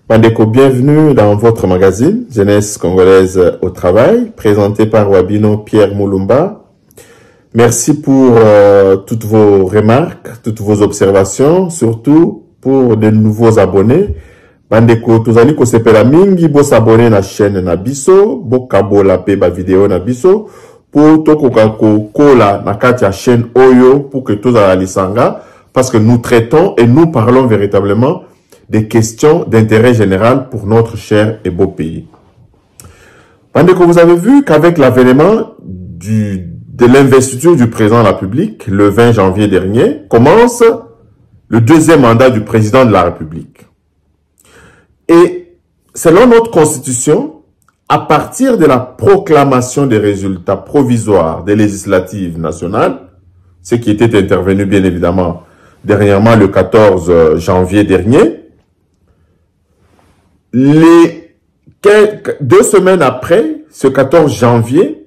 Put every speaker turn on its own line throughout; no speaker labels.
Bandeko, bienvenue dans votre magazine Jeunesse congolaise au travail, présenté par Wabino Pierre Moulumba. Merci pour toutes vos remarques, toutes vos observations, surtout pour de nouveaux abonnés. Bandeko, tuzali kosepela mingi bo s'abonner na chaîne na biso, bo kabola pe ba vidéo na biso, pour tokoka kola na kati ya chaîne Oyo pour que tous à lisanga, parce que nous traitons et nous parlons véritablement des questions d'intérêt général pour notre cher et beau pays. Pendant que vous avez vu qu'avec l'avènement de l'investiture du président de la République, le 20 janvier dernier, commence le deuxième mandat du président de la République. Et selon notre constitution, à partir de la proclamation des résultats provisoires des législatives nationales, ce qui était intervenu bien évidemment dernièrement le 14 janvier dernier, 2 semaines après, ce 14 janvier,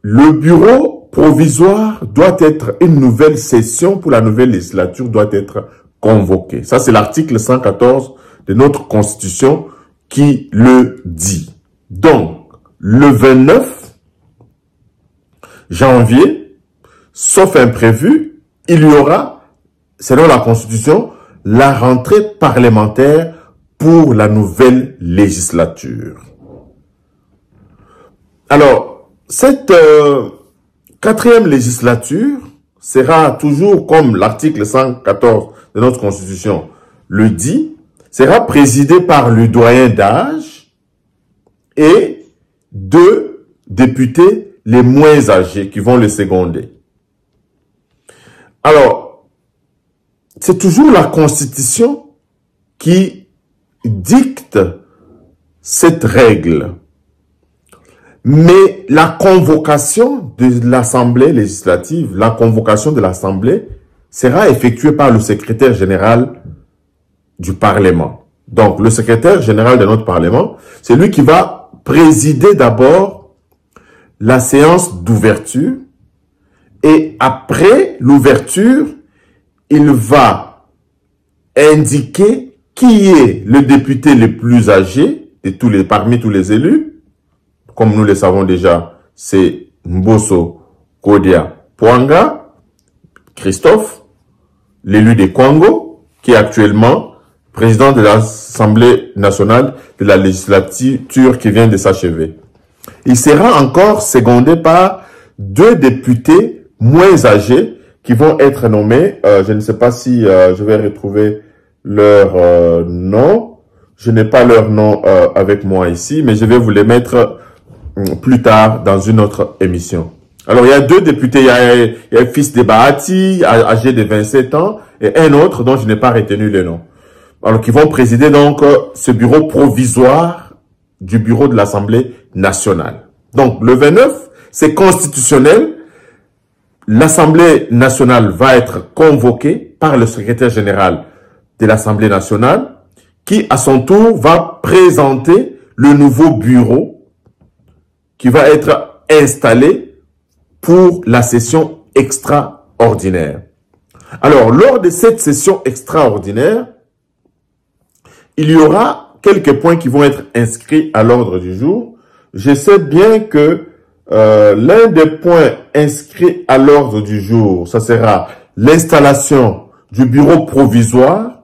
le bureau provisoire doit être, une nouvelle session pour la nouvelle législature doit être convoquée. Ça, c'est l'article 114 de notre Constitution qui le dit. Donc, le 29 janvier, sauf imprévu, il y aura, selon la Constitution, la rentrée parlementaire pour la nouvelle législature. Alors, cette quatrième législature sera toujours, comme l'article 114 de notre Constitution le dit, sera présidée par le doyen d'âge et 2 députés les moins âgés qui vont le seconder. Alors, c'est toujours la Constitution qui dicte cette règle. Mais la convocation de l'Assemblée législative, la convocation de l'Assemblée sera effectuée par le secrétaire général du Parlement. Donc, le secrétaire général de notre Parlement, c'est lui qui va présider d'abord la séance d'ouverture et après l'ouverture, il va indiquer qui est le député le plus âgé de parmi tous les élus. Comme nous le savons déjà, c'est Mbosso Kodia Pwanga, Christophe, l'élu de Congo, qui est actuellement président de l'Assemblée nationale de la législature qui vient de s'achever. Il sera encore secondé par 2 députés moins âgés qui vont être nommés. Je ne sais pas si je vais retrouver leur nom. Je n'ai pas leur nom avec moi ici, mais je vais vous les mettre plus tard dans une autre émission. Alors, il y a 2 députés. Il y a un fils de Bahati, âgé de 27 ans, et un autre dont je n'ai pas retenu le nom. Alors, qui vont présider donc ce bureau provisoire du bureau de l'Assemblée nationale. Donc, le 29, c'est constitutionnel. L'Assemblée nationale va être convoquée par le secrétaire général de l'Assemblée nationale, qui, à son tour, va présenter le nouveau bureau qui va être installé pour la session extraordinaire. Alors, lors de cette session extraordinaire, il y aura quelques points qui vont être inscrits à l'ordre du jour. Je sais bien que l'un des points inscrits à l'ordre du jour, ça sera l'installation du bureau provisoire,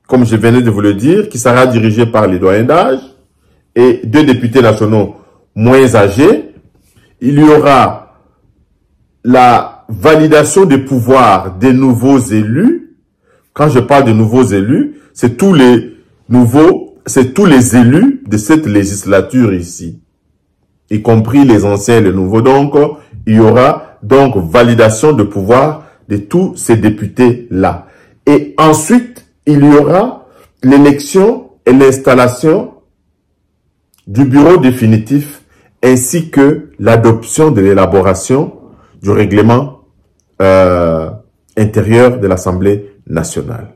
comme je venais de vous le dire, qui sera dirigé par les doyens d'âge et 2 députés nationaux moins âgés. Il y aura la validation des pouvoirs des nouveaux élus. Quand je parle de nouveaux élus, c'est tous les élus de cette législature ici, y compris les anciens et les nouveaux. Donc, il y aura donc validation de pouvoir de tous ces députés-là. Et ensuite, il y aura l'élection et l'installation du bureau définitif ainsi que l'adoption de l'élaboration du règlement intérieur de l'Assemblée nationale.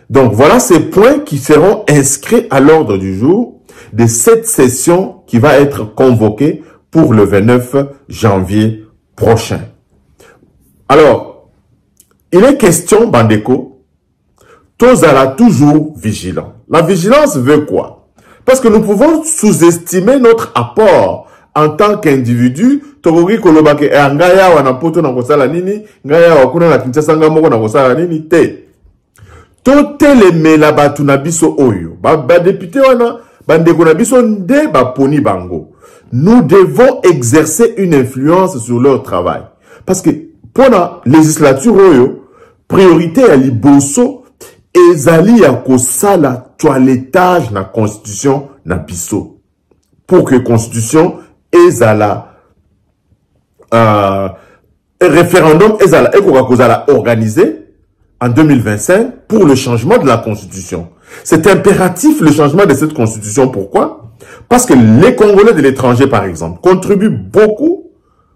Donc, voilà ces points qui seront inscrits à l'ordre du jour de cette session qui va être convoquée pour le 29 janvier prochain. Alors, il est question, Bandeko, tozala toujours vigilant. La vigilance veut quoi? Parce que nous pouvons sous-estimer notre apport en tant qu'individu. Tokoki kolobake ngaya wana poto na kosala nini, ngaya wakuna na Kinshasa moko na kosala nini te. Totelemela batu na biso oyo. Ba député wana bandeko na biso nde ba poni bango. Nous devons exercer une influence sur leur travail. Parce que pour la législature oyo, priorité à liboso ezali ya kosala toilettage na constitution na biso. Pour que constitution ezala référendum ezala ekoka kozala organisé en 2025 pour le changement de la constitution. C'est impératif le changement de cette constitution. Pourquoi? Parce que les Congolais de l'étranger, par exemple, contribuent beaucoup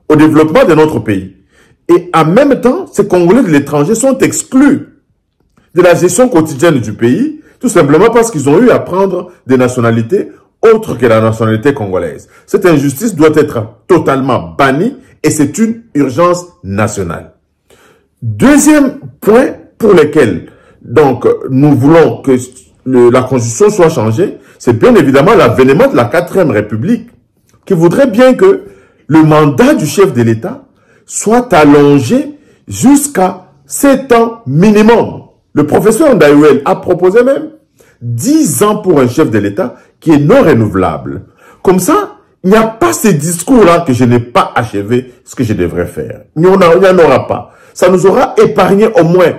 au développement de notre pays. Et en même temps, ces Congolais de l'étranger sont exclus de la gestion quotidienne du pays, tout simplement parce qu'ils ont eu à prendre des nationalités autres que la nationalité congolaise. Cette injustice doit être totalement bannie et c'est une urgence nationale. Deuxième point pour lequel donc nous voulons que la constitution soit changée, c'est bien évidemment l'avènement de la 4e République qui voudrait bien que le mandat du chef de l'État soit allongé jusqu'à 7 ans minimum. Le professeur Ndayouel a proposé même 10 ans pour un chef de l'État qui est non renouvelable. Comme ça, il n'y a pas ce discours-là que je n'ai pas achevé ce que je devrais faire. Il n'y en aura pas. Ça nous aura épargné au moins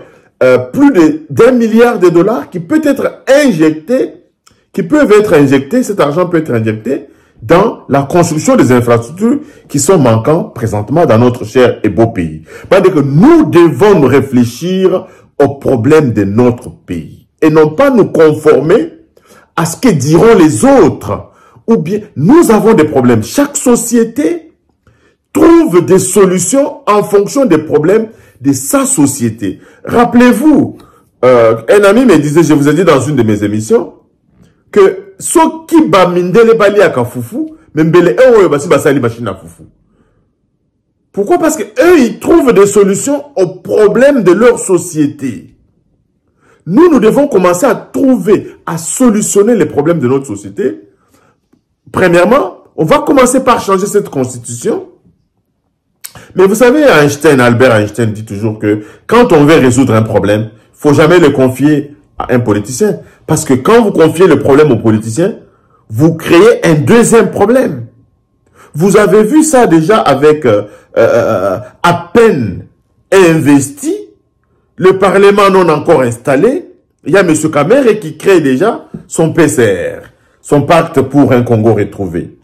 plus d'1 milliard de dollars qui peut être injecté, cet argent peut être injecté dans la construction des infrastructures qui sont manquantes présentement dans notre cher et beau pays. C'est-à-dire que nous devons nous réfléchir aux problèmes de notre pays et non pas nous conformer à ce que diront les autres. Ou bien, nous avons des problèmes. Chaque société trouve des solutions en fonction des problèmes de sa société. Rappelez-vous, un ami me disait, je vous ai dit dans une de mes émissions, que ceux qui bamindele bali à Kafoufou, même bele eux basi basali machine à foufou. Pourquoi? Parce que eux ils trouvent des solutions aux problèmes de leur société. Nous devons commencer à trouver, à solutionner les problèmes de notre société. Premièrement, on va commencer par changer cette constitution. Mais vous savez, Albert Einstein dit toujours que quand on veut résoudre un problème, il faut jamais le confier à un politicien. Parce que quand vous confiez le problème aux politiciens, vous créez un deuxième problème. Vous avez vu ça déjà avec à peine investi, le Parlement non encore installé, il y a M. Kamere qui crée déjà son PCR, son pacte pour un Congo retrouvé.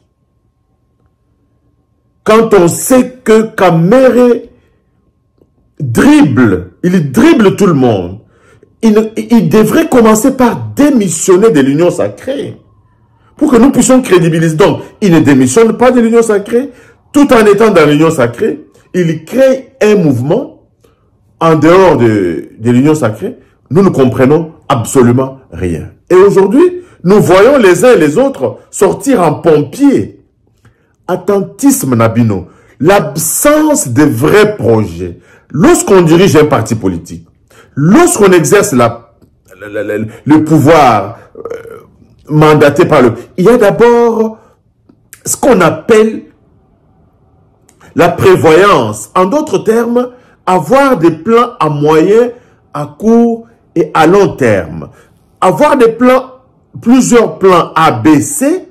Quand on sait que Kamere il dribble tout le monde, il devrait commencer par démissionner de l'Union sacrée pour que nous puissions crédibiliser. Donc, il ne démissionne pas de l'Union sacrée, tout en étant dans l'Union sacrée, il crée un mouvement en dehors de l'Union sacrée. Nous ne comprenons absolument rien. Et aujourd'hui, nous voyons les uns et les autres sortir en pompiers. Attentisme Nabino, l'absence de vrais projets. Lorsqu'on dirige un parti politique, lorsqu'on exerce le pouvoir mandaté par il y a d'abord ce qu'on appelle la prévoyance. En d'autres termes, avoir des plans à moyen, à court et à long terme. Avoir des plans, plusieurs plans ABC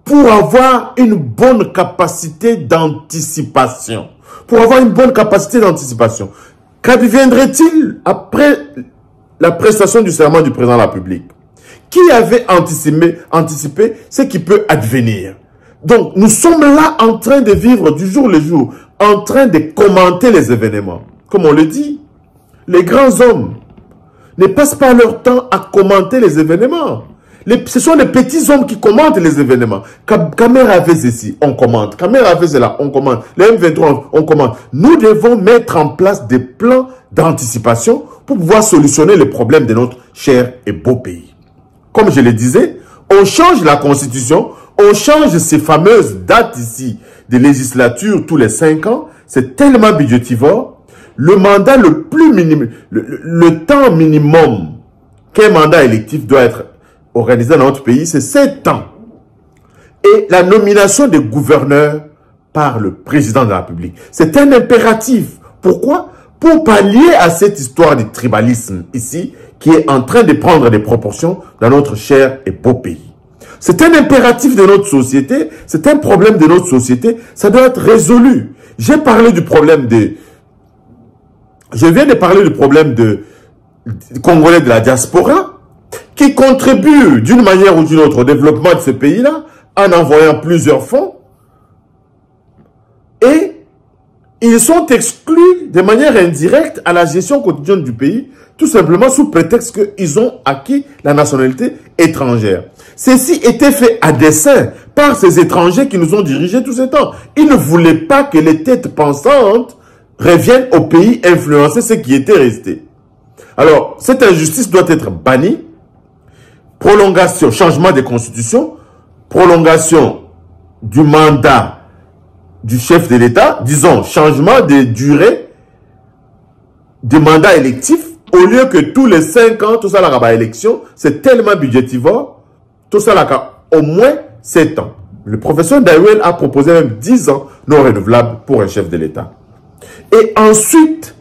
pour avoir une bonne capacité d'anticipation. Pour avoir une bonne capacité d'anticipation. Qu'adviendrait-il après la prestation du serment du président de la République? Qui avait anticipé ce qui peut advenir? Donc, nous sommes là en train de vivre du jour le jour, en train de commenter les événements. Comme on le dit, les grands hommes ne passent pas leur temps à commenter les événements. Ce sont les petits hommes qui commentent les événements. Kamera avait ceci, on commente. Kamera avait cela, on commente. Les M23, on commente. Nous devons mettre en place des plans d'anticipation pour pouvoir solutionner les problèmes de notre cher et beau pays. Comme je le disais, on change la constitution, on change ces fameuses dates ici de législature tous les 5 ans. C'est tellement budgétivore. Le mandat le plus minimum, le temps minimum qu'un mandat électif doit être organisé dans notre pays, c'est 7 ans. Et la nomination des gouverneurs par le président de la République. C'est un impératif. Pourquoi? Pour pallier à cette histoire de tribalisme ici, qui est en train de prendre des proportions dans notre cher et beau pays. C'est un impératif de notre société, c'est un problème de notre société, ça doit être résolu. J'ai parlé du problème de... Je viens de parler du problème de Congolais de la diaspora, qui contribuent d'une manière ou d'une autre au développement de ce pays-là, en envoyant plusieurs fonds, et ils sont exclus de manière indirecte à la gestion quotidienne du pays, tout simplement sous prétexte qu'ils ont acquis la nationalité étrangère. Ceci était fait à dessein par ces étrangers qui nous ont dirigés tout ce temps. Ils ne voulaient pas que les têtes pensantes reviennent au pays influencer ce qui était resté. Alors, cette injustice doit être bannie. Prolongation, changement de constitution, prolongation du mandat du chef de l'État, disons, changement de durée du mandat électif, au lieu que tous les 5 ans, tout ça la élection, c'est tellement budgétivore, tout ça là au moins 7 ans. Le professeur Daiwel a proposé même 10 ans non renouvelables pour un chef de l'État. Et ensuite,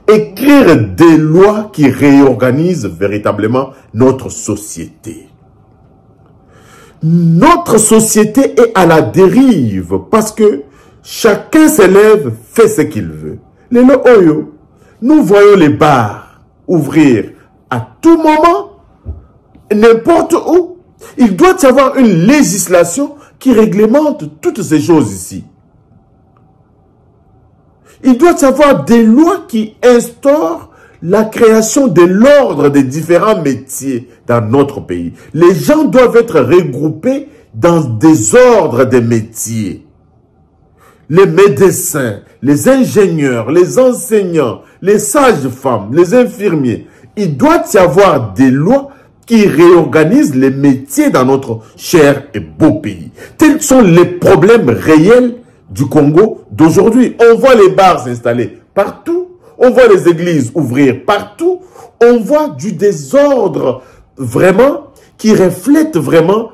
écrire des lois qui réorganisent véritablement notre société. Notre société est à la dérive parce que chacun s'élève, fait ce qu'il veut. Les Oyo, nous voyons les bars ouvrir à tout moment, n'importe où. Il doit y avoir une législation qui réglemente toutes ces choses ici. Il doit y avoir des lois qui instaurent la création de l'ordre des différents métiers dans notre pays. Les gens doivent être regroupés dans des ordres des métiers. Les médecins, les ingénieurs, les enseignants, les sages-femmes, les infirmiers. Il doit y avoir des lois qui réorganisent les métiers dans notre cher et beau pays. Tels sont les problèmes réels du Congo d'aujourd'hui. On voit les bars s'installer partout. On voit les églises ouvrir partout. On voit du désordre vraiment qui reflète vraiment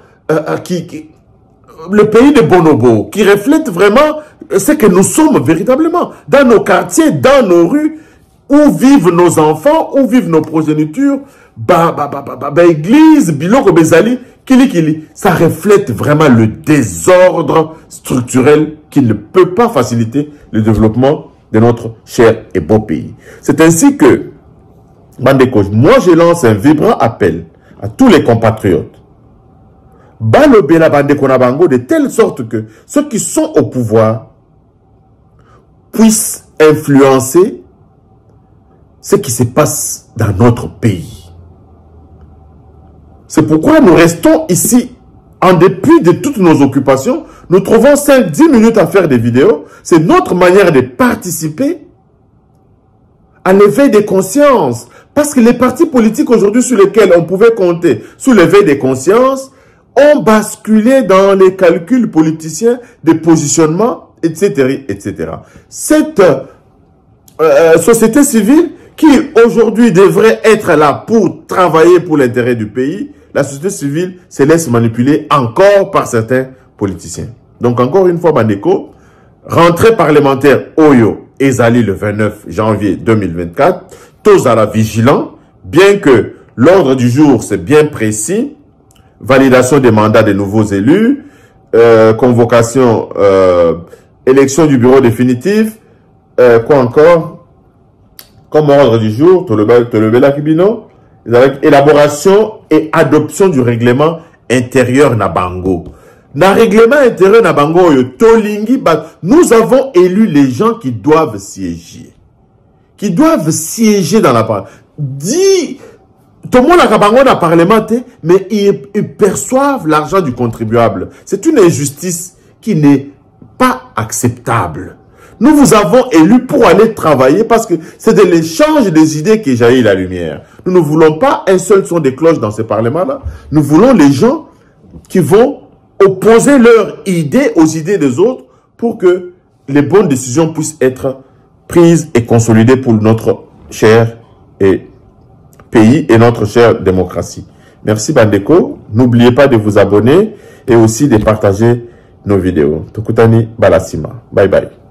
le pays de Bonobo, qui reflète vraiment ce que nous sommes véritablement. Dans nos quartiers, dans nos rues, où vivent nos enfants, où vivent nos progénitures, église, biloko bezali, kili. Ça reflète vraiment le désordre structurel qui ne peut pas faciliter le développement de notre cher et beau pays. C'est ainsi que, Bandeko, moi je lance un vibrant appel à tous les compatriotes. Balobela Bandeko na bango de telle sorte que ceux qui sont au pouvoir puissent influencer ce qui se passe dans notre pays. C'est pourquoi nous restons ici. En dépit de toutes nos occupations, nous trouvons 5-10 minutes à faire des vidéos. C'est notre manière de participer à l'éveil des consciences. Parce que les partis politiques aujourd'hui sur lesquels on pouvait compter sur l'éveil des consciences ont basculé dans les calculs politiciens des positionnements, etc. etc. Cette société civile qui aujourd'hui devrait être là pour travailler pour l'intérêt du pays, la société civile se laisse manipuler encore par certains politiciens. Donc encore une fois, Bandeko, rentrée parlementaire Oyo Ezali le 29 janvier 2024, tous à la vigilant, bien que l'ordre du jour c'est bien précis, validation des mandats des nouveaux élus, convocation, élection du bureau définitif, quoi encore, comme ordre du jour, Tolobela Kibino, élaboration et adoption du règlement intérieur Nabango. Dans le règlement intérieur Nabango, nous avons élu les gens qui doivent siéger. Qui doivent siéger dans la parole. Dit, tout le monde a Kabango dans le Parlement, mais ils perçoivent l'argent du contribuable. C'est une injustice qui n'est pas acceptable. Nous vous avons élus pour aller travailler parce que c'est de l'échange des idées qui jaillit la lumière. Nous ne voulons pas un seul son de cloche dans ce Parlement-là. Nous voulons les gens qui vont opposer leurs idées aux idées des autres pour que les bonnes décisions puissent être prises et consolidées pour notre cher et pays et notre chère démocratie. Merci Bandeko. N'oubliez pas de vous abonner et aussi de partager nos vidéos. Tokutani Balasima. Bye bye.